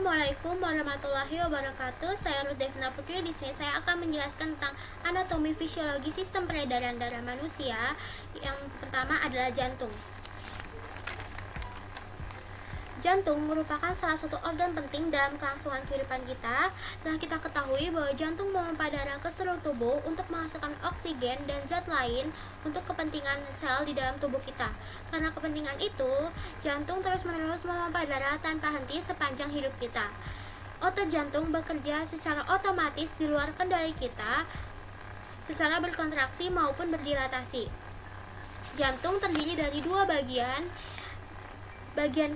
Assalamualaikum warahmatullahi wabarakatuh. Saya Ruth Devna Putri. Di sini saya akan menjelaskan tentang anatomi fisiologi sistem peredaran darah manusia. Yang pertama adalah jantung. Jantung merupakan salah satu organ penting dalam kelangsungan kehidupan kita. Telah kita ketahui bahwa jantung memompa darah ke seluruh tubuh untuk menghasilkan oksigen dan zat lain untuk kepentingan sel di dalam tubuh kita. Karena kepentingan itu, jantung terus-menerus memompa darah tanpa henti sepanjang hidup kita. Otot jantung bekerja secara otomatis di luar kendali kita, secara berkontraksi maupun berdilatasi. Jantung terdiri dari dua bagian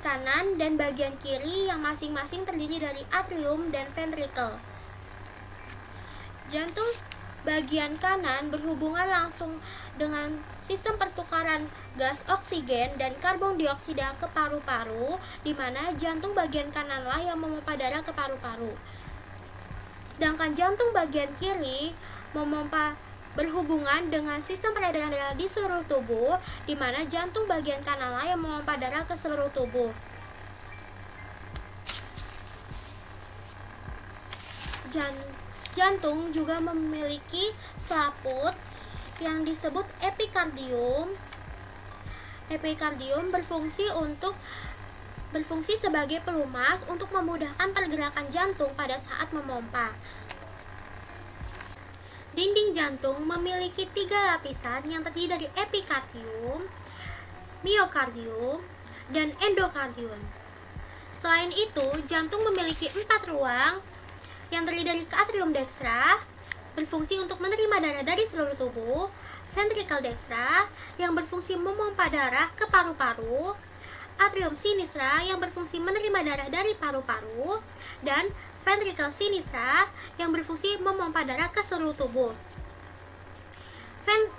kanan dan bagian kiri yang masing-masing terdiri dari atrium dan ventricle. Jantung bagian kanan berhubungan langsung dengan sistem pertukaran gas oksigen dan karbon dioksida ke paru-paru, di mana jantung bagian kananlah yang memompa darah ke paru-paru. Sedangkan jantung bagian kiri berhubungan dengan sistem peredaran darah di seluruh tubuh, di mana jantung bagian kananlah yang memompa darah ke seluruh tubuh. Jantung juga memiliki selaput yang disebut epikardium. Epikardium berfungsi sebagai pelumas untuk memudahkan pergerakan jantung pada saat memompa. Dinding jantung memiliki 3 lapisan yang terdiri dari epikardium, miokardium, dan endokardium. Selain itu, jantung memiliki 4 ruang yang terdiri dari atrium dextra, berfungsi untuk menerima darah dari seluruh tubuh, ventricle dextra, yang berfungsi memompa darah ke paru-paru, atrium sinistra yang berfungsi menerima darah dari paru-paru, dan ventricle sinistra yang berfungsi memompa darah ke seluruh tubuh.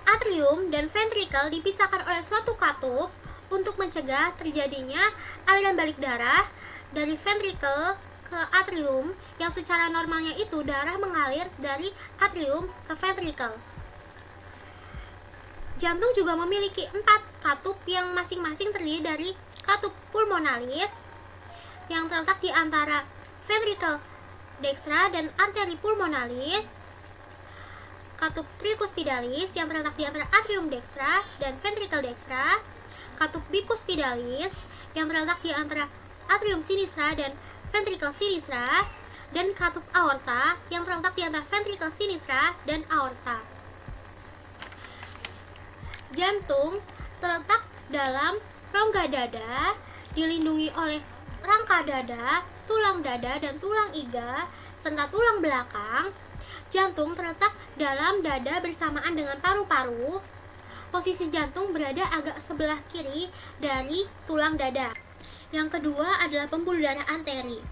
Atrium dan ventricle dipisahkan oleh suatu katup untuk mencegah terjadinya aliran balik darah dari ventricle ke atrium, yang secara normalnya itu darah mengalir dari atrium ke ventricle. Jantung juga memiliki 4 katup yang masing-masing terdiri dari katup pulmonalis yang terletak di antara ventricle dextra dan arteri pulmonalis, katup tricuspidalis yang terletak di antara atrium dextra dan ventricle dextra, katup bicuspidalis yang terletak di antara atrium sinistra dan ventricle sinistra, dan katup aorta yang terletak di antara ventricle sinistra dan aorta. Jantung terletak dalam rongga dada, dilindungi oleh rangka dada, tulang dada, dan tulang iga, serta tulang belakang. Jantung terletak dalam dada bersamaan dengan paru-paru. Posisi jantung berada agak sebelah kiri dari tulang dada. Yang kedua adalah pembuluh darah arteri.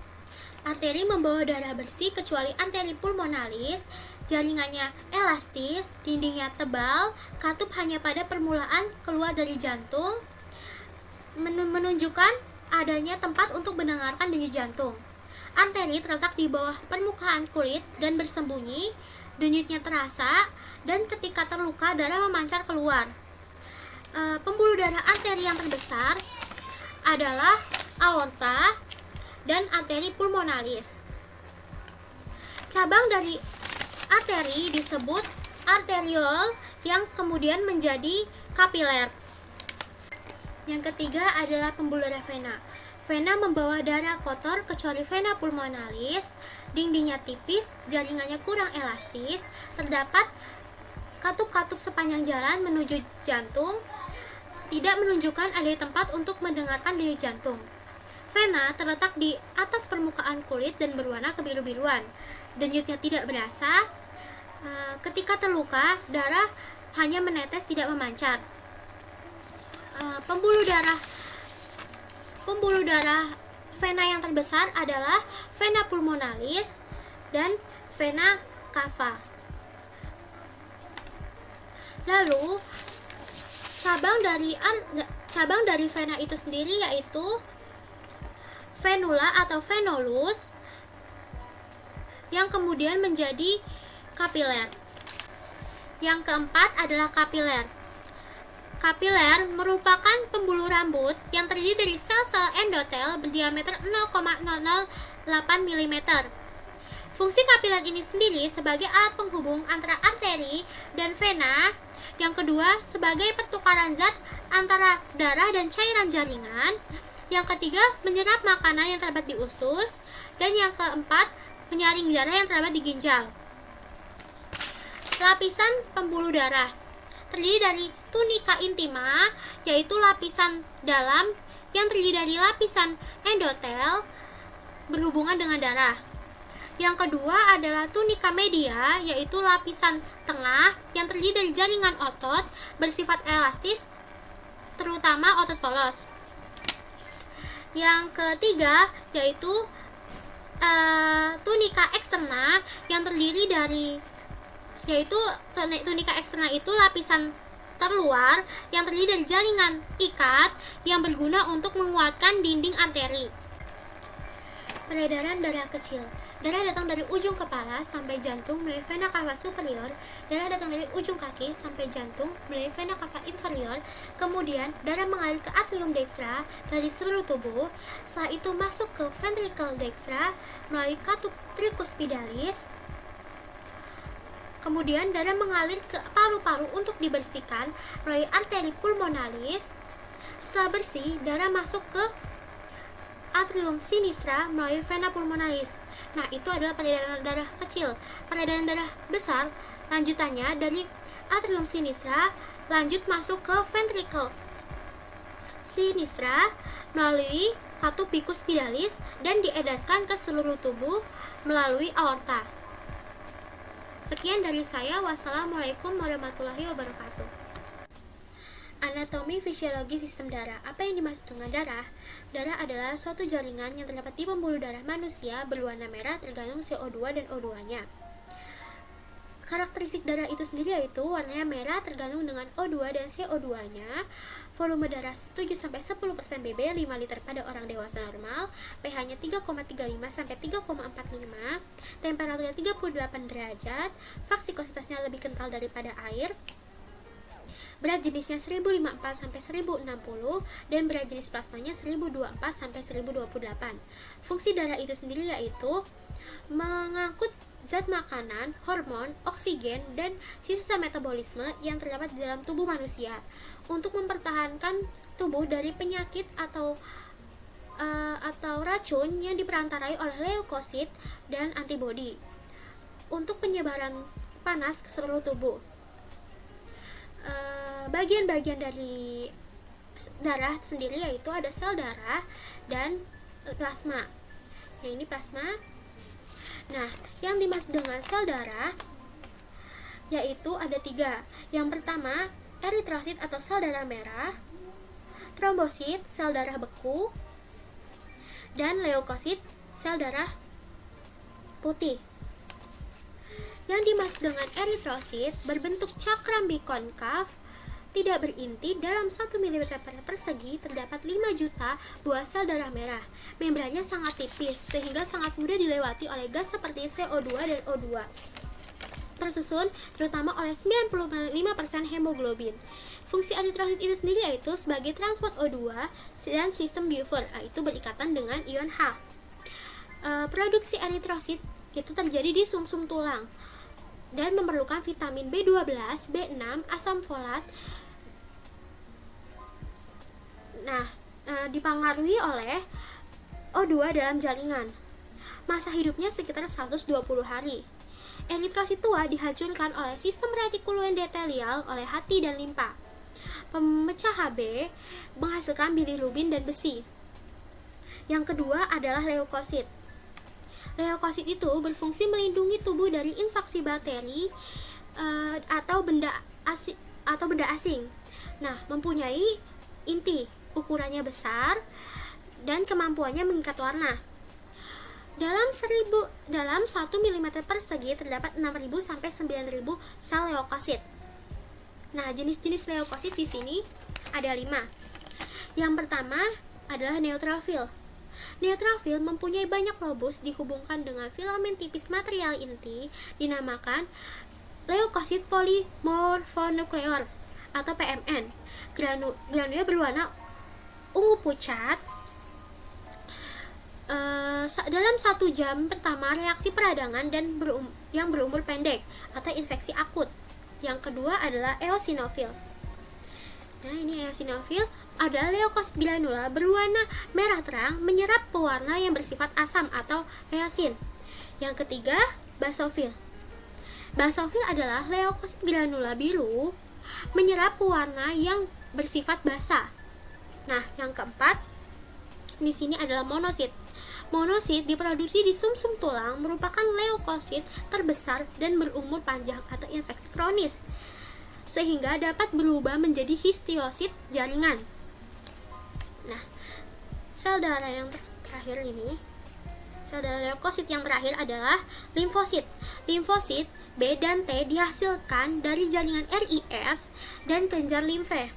Arteri membawa darah bersih kecuali arteri pulmonalis. Jaringannya elastis, dindingnya tebal, katup hanya pada permulaan keluar dari jantung, menunjukkan adanya tempat untuk mendengarkan denyut jantung. Arteri terletak di bawah permukaan kulit dan bersembunyi, denyutnya terasa, dan ketika terluka darah memancar keluar. Pembuluh darah arteri yang terbesar adalah aorta dan arteri pulmonalis. Cabang dari arteri disebut arteriol yang kemudian menjadi kapiler. Yang ketiga adalah pembuluh darah vena. Vena membawa darah kotor kecuali vena pulmonalis, dindingnya tipis, jaringannya kurang elastis, terdapat katup-katup sepanjang jalan menuju jantung, tidak menunjukkan adanya tempat untuk mendengarkan denyut jantung. Vena terletak di atas permukaan kulit dan berwarna kebiru-biruan. Denyutnya tidak berasa. Ketika terluka, darah hanya menetes, tidak memancar. Pembuluh darah vena yang terbesar adalah vena pulmonalis dan vena cava. Lalu cabang dari vena itu sendiri yaitu venula atau venolus, yang kemudian menjadi kapiler. Yang keempat adalah kapiler. Kapiler merupakan pembuluh rambut yang terdiri dari sel-sel endotel berdiameter 0,00 mm. Fungsi kapiler ini sendiri sebagai alat penghubung antara arteri dan vena. Yang kedua, sebagai pertukaran zat antara darah dan cairan jaringan. Yang ketiga, menyerap makanan yang terdapat di usus. Dan yang keempat, menyaring darah yang terdapat di ginjal. Lapisan pembuluh darah terdiri dari tunika intima, yaitu lapisan dalam yang terdiri dari lapisan endotel berhubungan dengan darah. Yang kedua adalah tunika media, yaitu lapisan tengah yang terdiri dari jaringan otot bersifat elastis, terutama otot polos. Yang ketiga yaitu tunika eksterna yang terdiri dari tunika eksterna itu lapisan terluar yang terdiri dari jaringan ikat yang berguna untuk menguatkan dinding arteri. Peredaran darah kecil. Darah datang dari ujung kepala sampai jantung melalui vena cava superior. Darah datang dari ujung kaki sampai jantung melalui vena cava inferior. Kemudian darah mengalir ke atrium dextra dari seluruh tubuh. Setelah itu masuk ke ventricle dextra melalui katup tricuspidalis. Kemudian darah mengalir ke paru-paru untuk dibersihkan melalui arteri pulmonalis. Setelah bersih, darah masuk ke atrium sinistra melalui vena pulmonalis. Nah, itu adalah peredaran darah kecil. Peredaran darah besar lanjutannya dari atrium sinistra lanjut masuk ke ventricle sinistra melalui katup bicuspidalis dan diedarkan ke seluruh tubuh melalui aorta. Sekian dari saya. Wassalamualaikum warahmatullahi wabarakatuh. Anatomi fisiologi sistem darah. Apa yang dimaksud dengan darah? Darah adalah suatu jaringan yang terdapat di pembuluh darah manusia berwarna merah tergantung CO2 dan O2-nya. Karakteristik darah itu sendiri yaitu warnanya merah tergantung dengan O2 dan CO2-nya. Volume darah 7-10% BB 5 liter pada orang dewasa normal. pH-nya 3,35 sampai 3,45. Temperaturnya 38 derajat. Vaksikositasnya lebih kental daripada air. Berat jenisnya 1054 sampai 1060 dan berat jenis plasmanya 1024 sampai 1028. Fungsi darah itu sendiri yaitu mengangkut zat makanan, hormon, oksigen, dan sisa metabolisme yang terdapat di dalam tubuh manusia untuk mempertahankan tubuh dari penyakit atau racun yang diperantarai oleh leukosit dan antibodi untuk penyebaran panas ke seluruh tubuh. Bagian-bagian dari darah sendiri yaitu ada sel darah dan plasma. Yang ini plasma. Nah, yang dimaksud dengan sel darah yaitu ada 3. Yang pertama, eritrosit atau sel darah merah, trombosit, sel darah beku, dan leukosit, sel darah putih. Yang dimaksud dengan eritrosit berbentuk cakram bikonkav, tidak berinti, dalam 1 mm persegi terdapat 5 juta buah sel darah merah. Membrannya sangat tipis sehingga sangat mudah dilewati oleh gas seperti CO2 dan O2. Tersusun terutama oleh 95% hemoglobin. Fungsi eritrosit itu sendiri yaitu sebagai transport O2 dan sistem buffer, yaitu berikatan dengan ion H. Produksi eritrosit itu terjadi di sumsum tulang dan memerlukan vitamin B12, B6, asam folat. Nah, dipengaruhi oleh O2 dalam jaringan. Masa hidupnya sekitar 120 hari. Eritrosit tua dihancurkan oleh sistem retikuloendotelial oleh hati dan limpa. Pemecah Hb menghasilkan bilirubin dan besi. Yang kedua adalah leukosit. Leukosit itu berfungsi melindungi tubuh dari infeksi bakteri atau benda asing. Nah, mempunyai inti, ukurannya besar dan kemampuannya mengikat warna. Dalam 1 mm persegi terdapat 6.000 sampai 9.000 sel leukosit. Nah, jenis-jenis leukosit di sini ada 5. Yang pertama adalah neutrofil. Neutrofil mempunyai banyak lobus dihubungkan dengan filamen tipis material inti, dinamakan leukosit polimorfonukleor atau PMN. Granulnya berwarna ungu pucat. dalam 1 jam pertama reaksi peradangan dan yang berumur pendek atau infeksi akut. Yang kedua adalah eosinofil. Nah, ini eosinofil adalah leukosit granula berwarna merah terang menyerap pewarna yang bersifat asam atau eosin. Yang ketiga, basofil. Basofil adalah leukosit granula biru menyerap pewarna yang bersifat basa. Nah, yang keempat di sini adalah monosit. Monosit diproduksi di sumsum tulang, merupakan leukosit terbesar dan berumur panjang atau infeksi kronis, sehingga dapat berubah menjadi histiosit jaringan. Nah, sel darah yang terakhir ini, sel darah leukosit yang terakhir adalah limfosit. Limfosit B dan T dihasilkan dari jaringan RIS dan kelenjar limfe.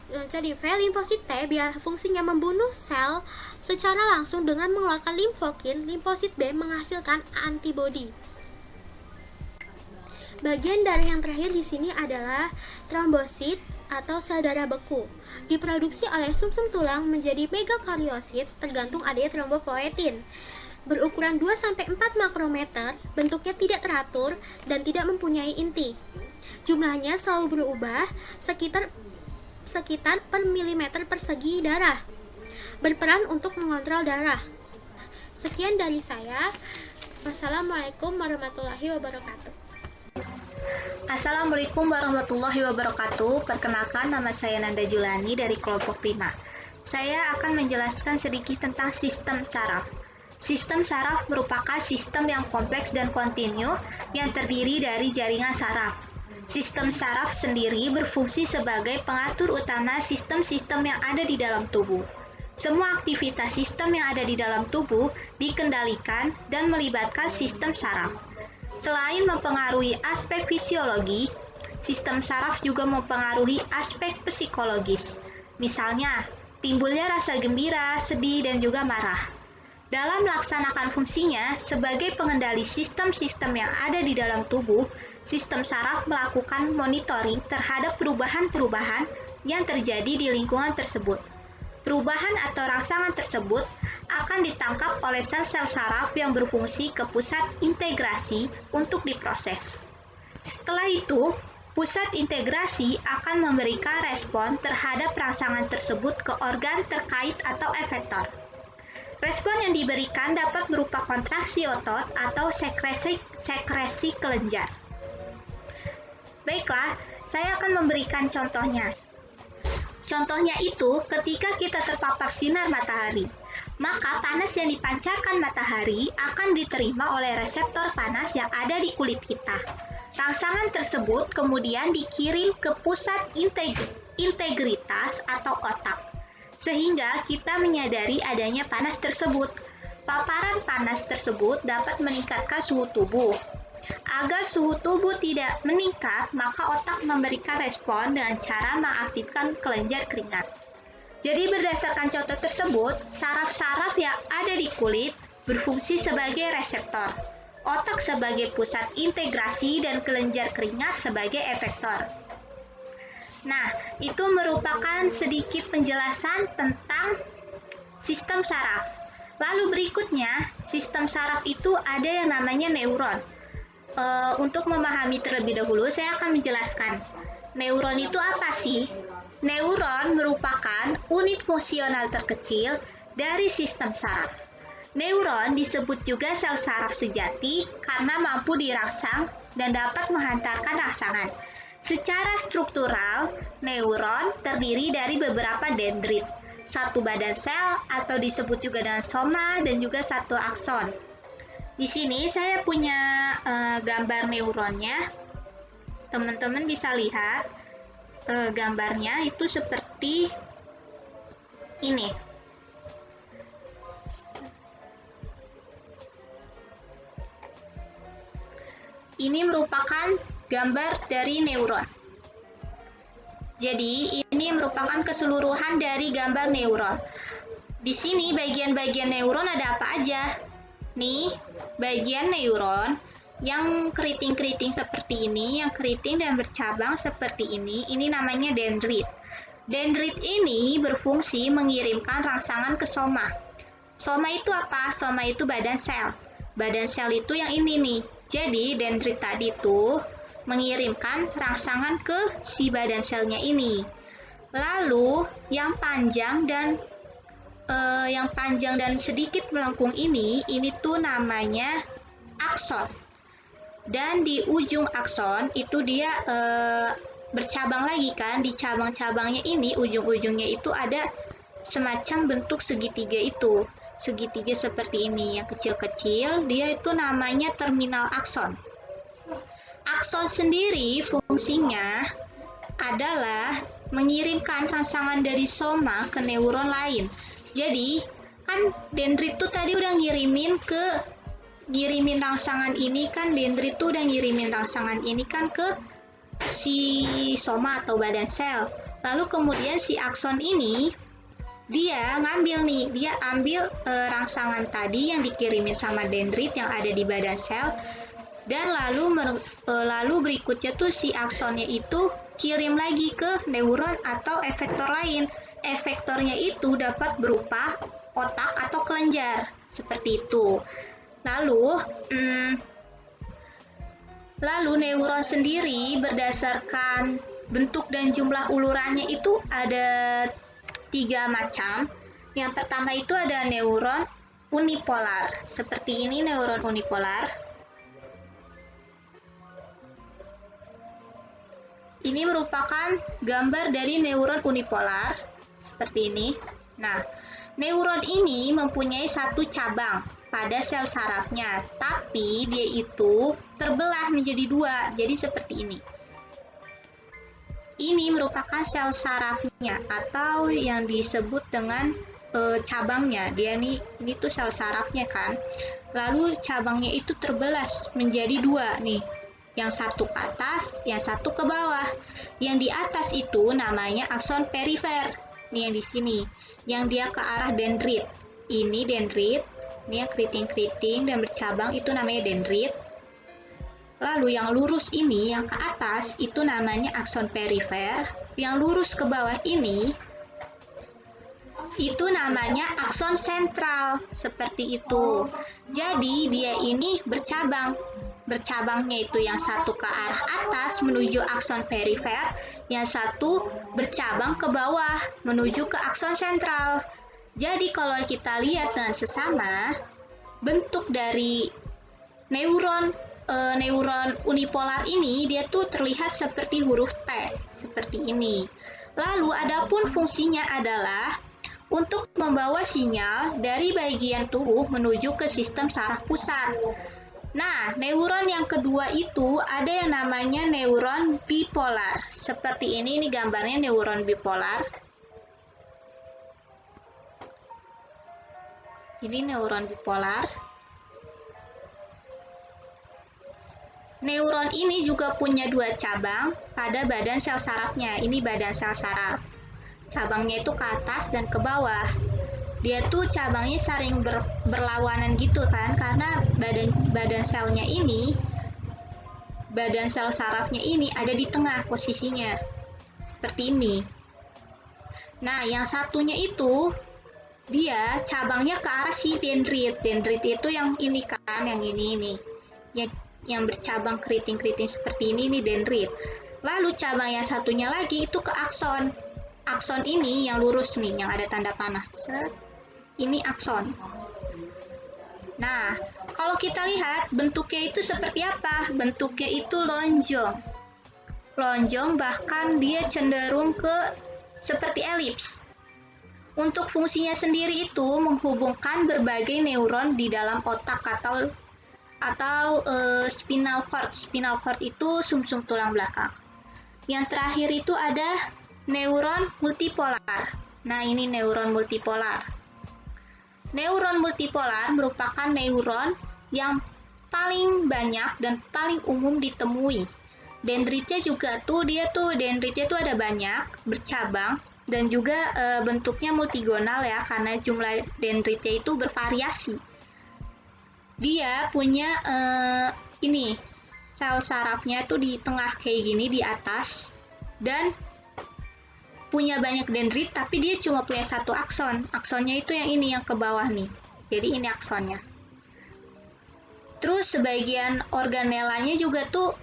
Limfosit T fungsinya membunuh sel secara langsung dengan mengeluarkan limfokin. Limfosit B menghasilkan antibodi. Bagian darah yang terakhir di sini adalah trombosit atau sel darah beku. Diproduksi oleh sumsum tulang menjadi megakariosit tergantung adanya trombopoietin. Berukuran 2-4 makrometer, bentuknya tidak teratur dan tidak mempunyai inti. Jumlahnya selalu berubah sekitar per milimeter persegi darah. Berperan untuk mengontrol darah. Sekian dari saya. Wassalamualaikum warahmatullahi wabarakatuh. Assalamualaikum warahmatullahi wabarakatuh. Perkenalkan, nama saya Nanda Julani dari kelompok 5. Saya akan menjelaskan sedikit tentang sistem saraf. Sistem saraf merupakan sistem yang kompleks dan kontinu yang terdiri dari jaringan saraf. Sistem saraf sendiri berfungsi sebagai pengatur utama sistem-sistem yang ada di dalam tubuh. Semua aktivitas sistem yang ada di dalam tubuh dikendalikan dan melibatkan sistem saraf. Selain mempengaruhi aspek fisiologi, sistem saraf juga mempengaruhi aspek psikologis. Misalnya, timbulnya rasa gembira, sedih, dan juga marah. Dalam melaksanakan fungsinya sebagai pengendali sistem-sistem yang ada di dalam tubuh, sistem saraf melakukan monitoring terhadap perubahan-perubahan yang terjadi di lingkungan tersebut. Perubahan atau rangsangan tersebut akan ditangkap oleh sel-sel saraf yang berfungsi ke pusat integrasi untuk diproses. Setelah itu, pusat integrasi akan memberikan respon terhadap rangsangan tersebut ke organ terkait atau efektor. Respon yang diberikan dapat berupa kontraksi otot atau sekresi kelenjar. Baiklah, saya akan memberikan contohnya. Contohnya itu ketika kita terpapar sinar matahari, maka panas yang dipancarkan matahari akan diterima oleh reseptor panas yang ada di kulit kita. Rangsangan tersebut kemudian dikirim ke pusat integritas atau otak, sehingga kita menyadari adanya panas tersebut. Paparan panas tersebut dapat meningkatkan suhu tubuh. Agar suhu tubuh tidak meningkat, maka otak memberikan respon dengan cara mengaktifkan kelenjar keringat. Jadi berdasarkan contoh tersebut, saraf-saraf yang ada di kulit berfungsi sebagai reseptor, otak sebagai pusat integrasi, dan kelenjar keringat sebagai efektor. Nah, itu merupakan sedikit penjelasan tentang sistem saraf. Lalu berikutnya, sistem saraf itu ada yang namanya neuron. Untuk memahami terlebih dahulu, saya akan menjelaskan. Neuron itu apa sih? Neuron merupakan unit fungsional terkecil dari sistem saraf. Neuron disebut juga sel saraf sejati karena mampu dirangsang dan dapat menghantarkan rangsangan. Secara struktural, neuron terdiri dari beberapa dendrit, satu badan sel atau disebut juga dengan soma, dan juga satu akson. Di sini saya punya gambar neuronnya. Teman-teman bisa lihat gambarnya itu seperti ini. Ini merupakan gambar dari neuron. Jadi ini merupakan keseluruhan dari gambar neuron. Di sini bagian-bagian neuron ada apa aja? Nih, bagian neuron yang keriting-keriting seperti ini, yang keriting dan bercabang seperti ini namanya dendrit. Dendrit ini berfungsi mengirimkan rangsangan ke soma. Soma itu apa? Soma itu badan sel. Badan sel itu yang ini nih. Jadi dendrit tadi tuh mengirimkan rangsangan ke si badan selnya ini. Lalu yang panjang dan sedikit melengkung ini tuh namanya akson. Dan di ujung akson itu dia bercabang lagi kan. Di cabang-cabangnya ini ujung-ujungnya itu ada semacam bentuk segitiga itu. Segitiga seperti ini yang kecil-kecil, dia itu namanya terminal akson. Akson sendiri fungsinya adalah mengirimkan rangsangan dari soma ke neuron lain. Jadi kan dendrit tuh tadi udah ngirimin rangsangan ini kan, dendrit tuh udah ngirimin rangsangan ini kan ke si soma atau badan sel. Lalu kemudian si akson ini dia ambil rangsangan tadi yang dikirimin sama dendrit yang ada di badan sel, dan lalu berikutnya tuh si aksonnya itu kirim lagi ke neuron atau efektor lain. Efektornya itu dapat berupa otak atau kelenjar seperti itu. Lalu neuron sendiri berdasarkan bentuk dan jumlah ulurannya itu ada 3 macam. Yang pertama itu ada neuron unipolar. Seperti ini neuron unipolar. Ini merupakan gambar dari neuron unipolar. Seperti ini. Nah, neuron ini mempunyai satu cabang pada sel sarafnya. Tapi dia itu terbelah menjadi 2. Jadi seperti ini. Ini merupakan sel sarafnya atau yang disebut dengan cabangnya. Ini tuh sel sarafnya kan. Lalu cabangnya itu terbelah menjadi 2 nih. Yang satu ke atas, yang satu ke bawah. Yang di atas itu namanya akson perifer. Nih yang di sini. Yang dia ke arah dendrit. Ini dendrit. Ini yang keriting-keriting dan bercabang itu namanya dendrit. Lalu yang lurus ini, yang ke atas, itu namanya akson perifer. Yang lurus ke bawah ini, itu namanya akson sentral. Seperti itu. Jadi dia ini bercabang. Bercabangnya itu yang satu ke arah atas menuju akson perifer, yang satu bercabang ke bawah menuju ke akson sentral. Jadi kalau kita lihat dengan sesama, bentuk dari neuron unipolar ini dia tuh terlihat seperti huruf T, seperti ini. Lalu adapun fungsinya adalah untuk membawa sinyal dari bagian tubuh menuju ke sistem saraf pusat. Nah, neuron yang kedua itu ada yang namanya neuron bipolar. Seperti ini gambarnya neuron bipolar. Ini neuron bipolar. Neuron ini juga punya 2 cabang pada badan sel sarafnya. Ini badan sel saraf. Cabangnya itu ke atas dan ke bawah. Dia tuh cabangnya saling berlawanan gitu kan, karena badan selnya ini, badan sel sarafnya ini ada di tengah posisinya. Seperti ini. Nah, yang satunya itu dia cabangnya ke arah si dendrit. Dendrit itu yang ini kan, yang ini. Yang bercabang keriting-keriting seperti ini dendrit. Lalu cabang yang satunya lagi itu ke akson. Akson ini yang lurus nih, yang ada tanda panah. Ini akson. Nah, kalau kita lihat bentuknya itu seperti apa? Bentuknya itu lonjong. Lonjong, bahkan dia cenderung ke seperti elips. Untuk fungsinya sendiri itu menghubungkan berbagai neuron di dalam otak atau spinal cord. Spinal cord itu sumsum tulang belakang. Yang terakhir itu ada neuron multipolar. Nah, ini neuron multipolar. Neuron multipolar merupakan neuron yang paling banyak dan paling umum ditemui. Dendritnya juga dendritnya tuh ada banyak, bercabang, dan juga bentuknya multigonal ya, karena jumlah dendritnya itu bervariasi. Dia punya sel sarafnya tuh di tengah kayak gini di atas, dan punya banyak dendrit, tapi dia cuma punya satu akson. Aksonnya itu yang ini, yang ke bawah nih. Jadi ini aksonnya. Terus sebagian organelanya juga tuh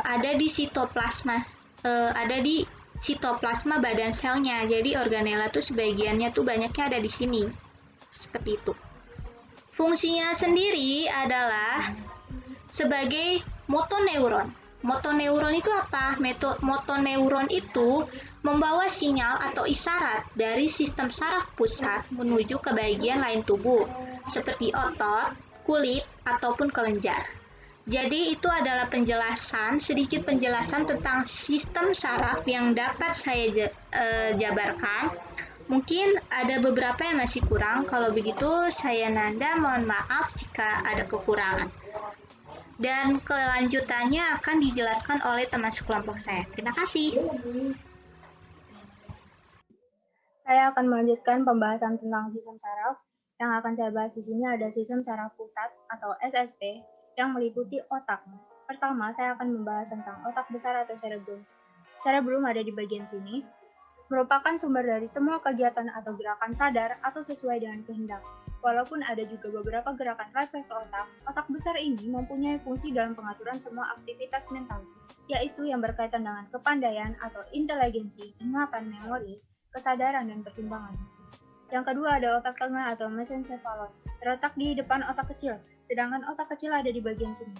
ada di sitoplasma, ada di sitoplasma badan selnya. Jadi organela tuh sebagiannya tuh banyaknya ada di sini. Seperti itu. Fungsinya sendiri adalah sebagai motoneuron. Motoneuron itu apa? Motoneuron itu membawa sinyal atau isyarat dari sistem saraf pusat menuju ke bagian lain tubuh, seperti otot, kulit, ataupun kelenjar. Jadi itu adalah sedikit penjelasan tentang sistem saraf yang dapat saya jabarkan. Mungkin ada beberapa yang masih kurang. Kalau begitu, saya Nanda mohon maaf jika ada kekurangan. Dan kelanjutannya akan dijelaskan oleh teman sekelompok saya. Terima kasih. Saya akan melanjutkan pembahasan tentang sistem saraf. Yang akan saya bahas di sini ada sistem saraf pusat atau SSP yang meliputi otak. Pertama, saya akan membahas tentang otak besar atau cerebrum. Cerebrum ada di bagian sini, merupakan sumber dari semua kegiatan atau gerakan sadar atau sesuai dengan kehendak. Walaupun ada juga beberapa gerakan refleks otak, otak besar ini mempunyai fungsi dalam pengaturan semua aktivitas mental, yaitu yang berkaitan dengan kepandaian atau inteligensi, ingatan, memori, kesadaran, dan pertimbangan. Yang kedua ada otak tengah atau mesencephalon, terletak di depan otak kecil, sedangkan otak kecil ada di bagian sini.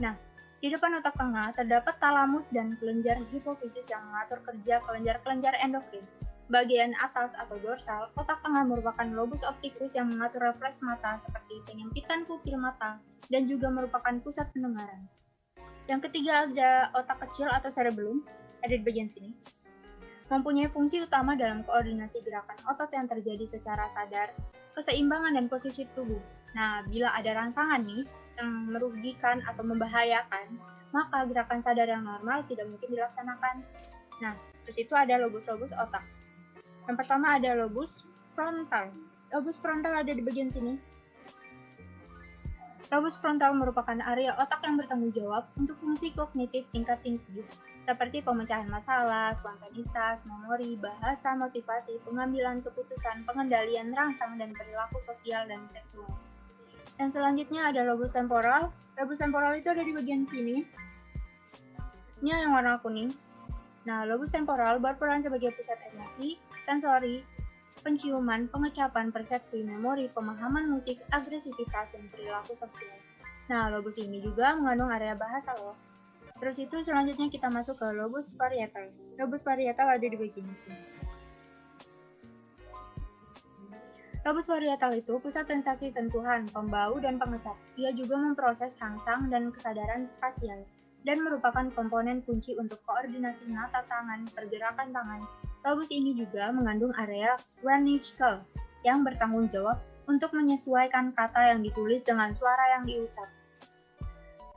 Nah, di depan otak tengah terdapat talamus dan kelenjar hipofisis yang mengatur kerja kelenjar-kelenjar endokrin. Bagian atas atau dorsal, otak tengah merupakan lobus opticus yang mengatur refleks mata seperti penyempitan pupil mata dan juga merupakan pusat pendengaran. Yang ketiga ada otak kecil atau cerebellum, ada di bagian sini. Mempunyai fungsi utama dalam koordinasi gerakan otot yang terjadi secara sadar, keseimbangan dan posisi tubuh. Nah, bila ada rangsangan nih yang merugikan atau membahayakan, maka gerakan sadar yang normal tidak mungkin dilaksanakan. Nah, terus itu ada lobus-lobus otak. Yang pertama ada lobus frontal. Lobus frontal ada di bagian sini. Lobus frontal merupakan area otak yang bertanggung jawab untuk fungsi kognitif tingkat tinggi, seperti pemecahan masalah, spontanitas, memori, bahasa, motivasi, pengambilan keputusan, pengendalian rangsang, dan perilaku sosial dan seksual. Dan selanjutnya ada lobus temporal. Lobus temporal itu ada di bagian sini. Ini yang warna kuning. Nah, lobus temporal berperan sebagai pusat emosi, sensori, penciuman, pengecapan, persepsi, memori, pemahaman musik, agresivitas, dan perilaku sosial. Nah, lobus ini juga mengandung area bahasa loh. Terus itu selanjutnya kita masuk ke lobus parietal. Lobus parietal ada di bagian sini. Lobus parietal itu pusat sensasi sentuhan, pembau, dan pengecap. Ia juga memproses rangsang dan kesadaran spasial, dan merupakan komponen kunci untuk koordinasi nata tangan, pergerakan tangan. Lobus ini juga mengandung area Wernicke yang bertanggung jawab untuk menyesuaikan kata yang ditulis dengan suara yang diucap.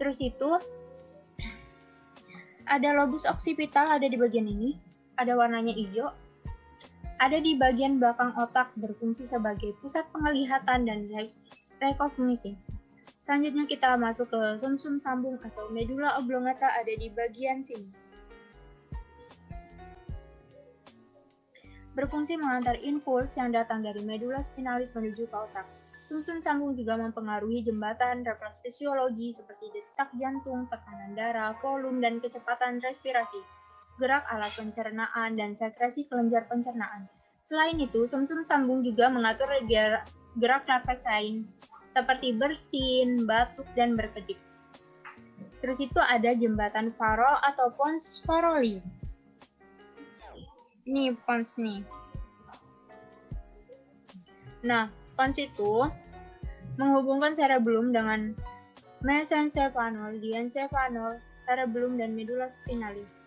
Terus itu, ada lobus occipital ada di bagian ini, ada warnanya hijau, ada di bagian belakang otak berfungsi sebagai pusat penglihatan dan rekognisi. Selanjutnya kita masuk ke sumsum sambung atau medula oblongata ada di bagian sini. Berfungsi mengantar impuls yang datang dari medula spinalis menuju ke otak. Sumsum sambung juga mempengaruhi jembatan refleks fisiologi seperti detak jantung, tekanan darah, volume, dan kecepatan respirasi, gerak alat pencernaan, dan sekresi kelenjar pencernaan. Selain itu, sumsum sambung juga mengatur gerak refleks lain, seperti bersin, batuk, dan berkedip. Terus itu ada jembatan Faro atau pons Faroli. Ini pons nih. Nah, pons itu menghubungkan cerebellum dengan mesencephalon, diencephalon, cerebellum, dan medula spinalis.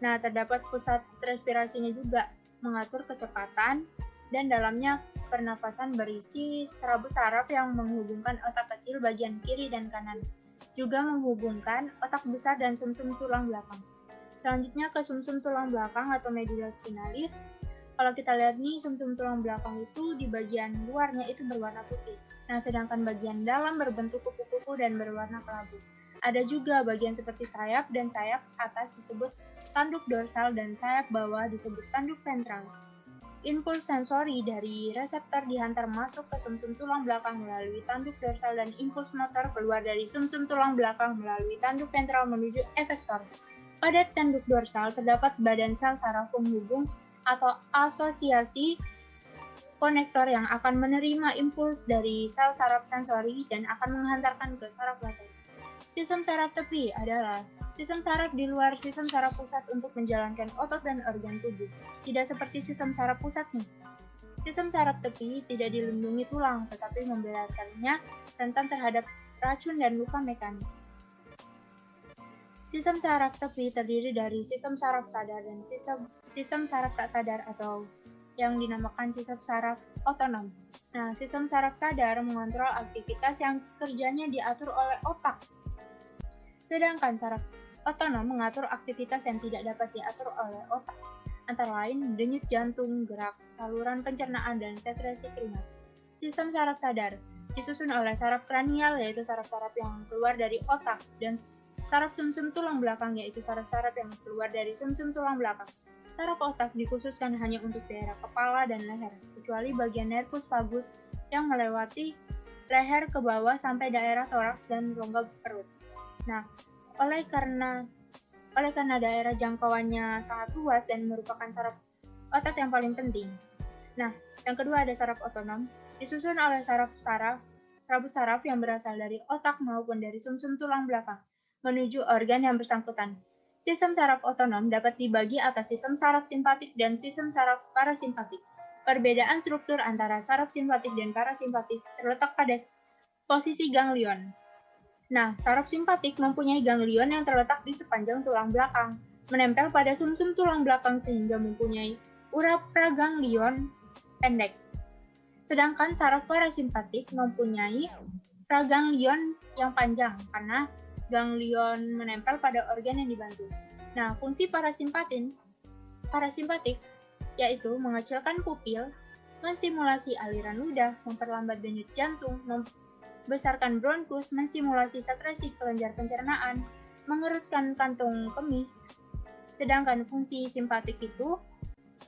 Nah, terdapat pusat respirasinya juga, mengatur kecepatan, dan dalamnya pernapasan berisi serabut saraf yang menghubungkan otak kecil bagian kiri dan kanan, juga menghubungkan otak besar dan sumsum tulang belakang. Selanjutnya ke sumsum tulang belakang atau medula spinalis. Kalau kita lihat nih, sumsum tulang belakang itu di bagian luarnya itu berwarna putih. Nah, sedangkan bagian dalam berbentuk kupu-kupu dan berwarna kelabu. Ada juga bagian seperti sayap dan sayap atas disebut tanduk dorsal dan sayap bawah disebut tanduk ventral. Impuls sensori dari reseptor dihantar masuk ke sumsum tulang belakang melalui tanduk dorsal dan impuls motor keluar dari sumsum tulang belakang melalui tanduk ventral menuju efektor. Pada tanduk dorsal terdapat badan sel saraf penghubung atau asosiasi konektor yang akan menerima impuls dari sel saraf sensori dan akan menghantarkan ke saraf lateral. Sistem saraf tepi adalah sistem saraf di luar sistem saraf pusat untuk menjalankan otot dan organ tubuh, tidak seperti sistem saraf pusat nih. Sistem saraf tepi tidak dilindungi tulang, tetapi membiarkannya rentan terhadap racun dan luka mekanis. Sistem saraf tepi terdiri dari sistem saraf sadar dan sistem saraf tak sadar atau yang dinamakan sistem saraf otonom. Nah, sistem saraf sadar mengontrol aktivitas yang kerjanya diatur oleh otak. Sedangkan saraf otonom mengatur aktivitas yang tidak dapat diatur oleh otak, antara lain denyut jantung, gerak, saluran pencernaan, dan sekresi keringat. Sistem saraf sadar disusun oleh saraf kranial, yaitu saraf-saraf yang keluar dari otak, dan saraf sumsum tulang belakang, yaitu saraf-saraf yang keluar dari sumsum tulang belakang. Saraf otak dikhususkan hanya untuk daerah kepala dan leher, kecuali bagian nervus vagus yang melewati leher ke bawah sampai daerah toraks dan rongga perut. Nah, oleh karena daerah jangkauannya sangat luas dan merupakan saraf otak yang paling penting. Nah, yang kedua ada saraf otonom, disusun oleh rabus saraf yang berasal dari otak maupun dari sumsum tulang belakang menuju organ yang bersangkutan. Sistem saraf otonom dapat dibagi atas sistem saraf simpatik dan sistem saraf parasimpatik. Perbedaan struktur antara saraf simpatik dan parasimpatik terletak pada posisi ganglion. Nah, saraf simpatik mempunyai ganglion yang terletak di sepanjang tulang belakang, menempel pada sumsum tulang belakang sehingga mempunyai urat praganglion pendek. Sedangkan saraf parasimpatik mempunyai praganglion yang panjang karena ganglion menempel pada organ yang dibantu. Nah, fungsi parasimpatik yaitu mengecilkan pupil, mensimulasi aliran ludah, memperlambat denyut jantung, membesarkan bronkus, mensimulasi sekresi kelenjar pencernaan, mengerutkan kantung kemih. Sedangkan fungsi simpatik itu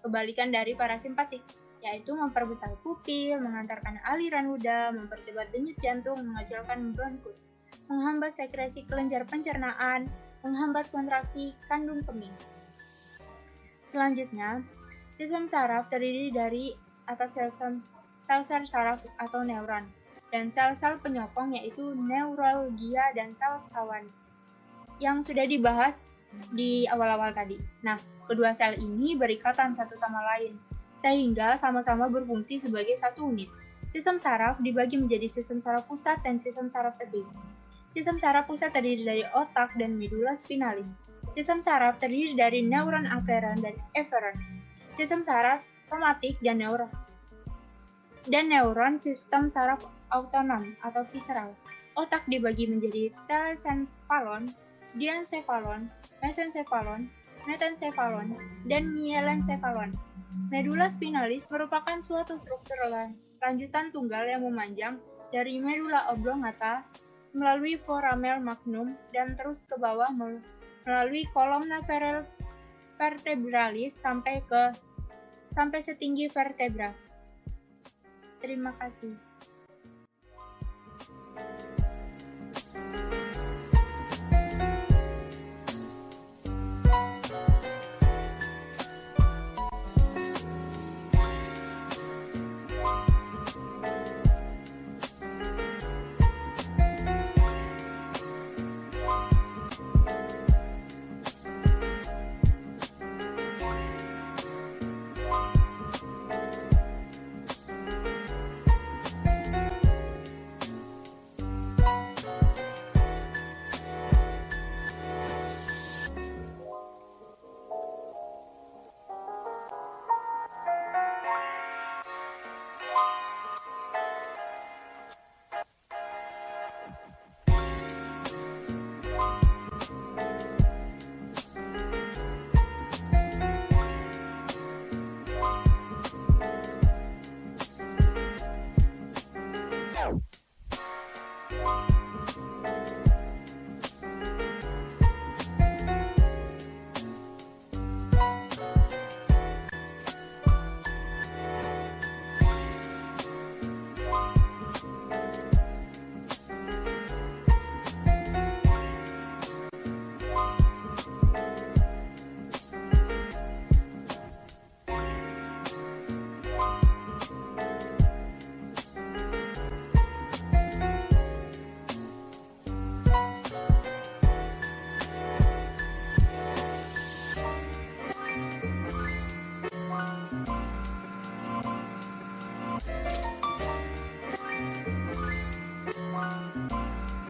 kebalikan dari parasimpatik, yaitu memperbesar pupil, mengantarkan aliran ludah, mempercepat denyut jantung, mengecilkan bronkus, menghambat sekresi kelenjar pencernaan, menghambat kontraksi kandung kemih. Selanjutnya, sistem saraf terdiri dari atas sel-sel saraf atau neuron dan sel-sel penyokong yaitu neuralgia dan sel sawan yang sudah dibahas di awal-awal tadi. Nah, kedua sel ini berikatan satu sama lain sehingga sama-sama berfungsi sebagai satu unit. Sistem saraf dibagi menjadi sistem saraf pusat dan sistem saraf tepi. Sistem saraf pusat terdiri dari otak dan medula spinalis. Sistem saraf terdiri dari neuron afferent dan efferent. Sistem saraf somatik dan neuron sistem saraf autonom atau visceral. Otak dibagi menjadi telensephalon, diencephalon, mesencephalon, metencephalon, dan mielencephalon. Medula spinalis merupakan suatu struktur lanjutan tunggal yang memanjang dari medula oblongata melalui foramen magnum dan terus ke bawah melalui columna vertebralis sampai setinggi vertebra. Terima kasih.